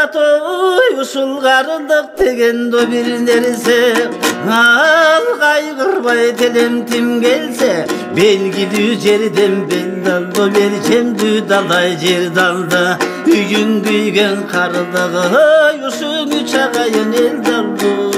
Barat oy uşulgarılık degendo bir nerse al kaygırbay telemtim gelse belgili jerden bel daldı vercem dü dalay jer daldı üyün güygen karlığı uşun üç ağayın el daldı.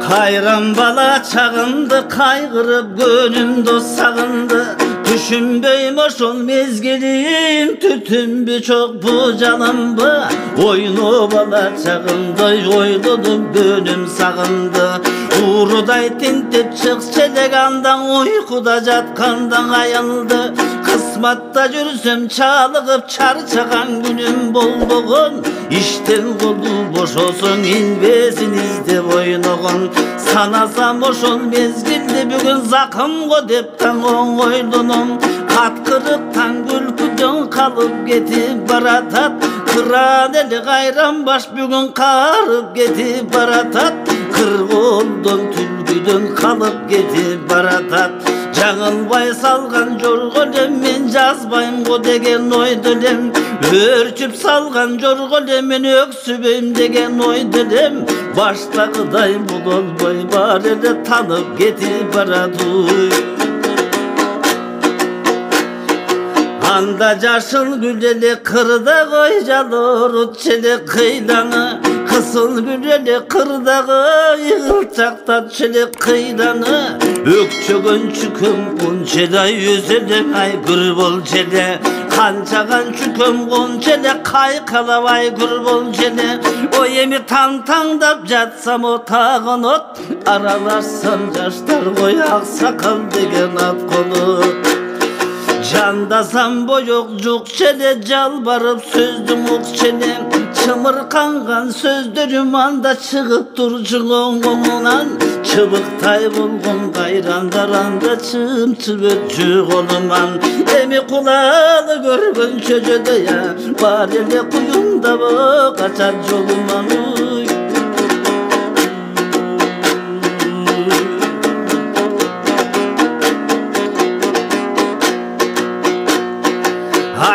Kayran bala çağındı kaygırıp gönlümde sağındı düşünbeyim oşul mezgilim tütün çok bu canım bu oyunu bala çağındı oyludum gönlüm sağındı uğruday tintip çık çelegandan uykuda jatkandan ayıldı kısmatta yürüsem çalıgıp çarçagan günüm bolduğun işten kolu boş olsun inbesin izde boynuğun sanasam oşul mezgildi bugün zakım go depten oylunum katkırıktan gülküden kalıp getip baratat kıran eli gayran baş bugün karıp getip baratat kırgoldan tülgüden kalıp getip baratat Жаңылбай салған жорғолем мен жазбайым го деген ойдылем өрчүп салған жорғолем мен өксүбейм деген ойдылем баштагыдай бул болбой бар эле танып кетип барады анда жашыл гүл эле кырда кой жалыр утчеле кыйланы кысыл гүл эле кырдагы ыгылчактатчу эле кыйланы өкчөгөн чүкөм кончедай өзеле айгүр болчу эле канчаган чүкөм кончу эле кайкалап айгүр болчу эле ой эми таңдап жатсам отагын от аралашсам жаштар кой ак сакал деген ат конот жандасам боек жукчу эле жалбарып сөздүң укчу эле чымырканган сөздөрүм анда чыгып турчу оңуңунан чыбыктай болгон кайрандар анда чымчып өтчү колуман эми кулалы көргөн чөжөдөй бар эле куюмдабы качар жолуман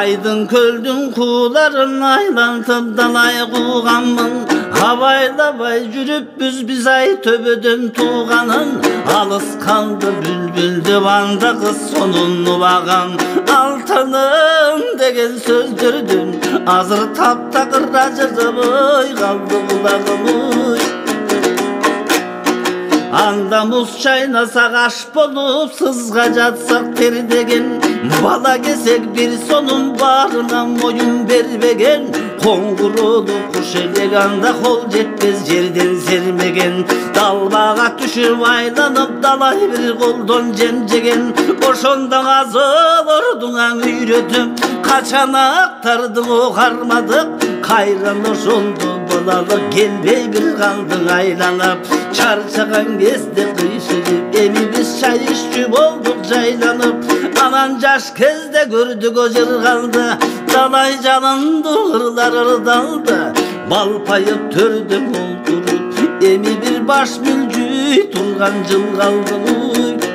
Aydın kölдің kuların aylantып далай кууганмын абайлабай жүрүп біз ай төбөдөн тууганын алыс калды бүлбүлдү анда кыз сонун убаган алтыным деген сөздөрдүн азыр таптакыр ажырабай калды кулагым анда муз чайнасак аш болуп сызга жатсак тер деген бала кесек бир сонун баарына моюн бербеген коңгуроолу куш элек анда кол жетпес жерден сермеген далбага түшүп айланып далай бир колдон жем жеген ошондо азылордуң аң үйрөтүп качанактарды кармадык кайран ошондо балалык келбей бир калдың айланып чарчаган кезде кыйшыгып эми биз чай иччү болдук жайланып анан жаш кезде көрдүк ожыргалды далай жалынды ырлар ырдалды балпайып төрдө олтуруп эми бир баш мүлжүй турган жыл калды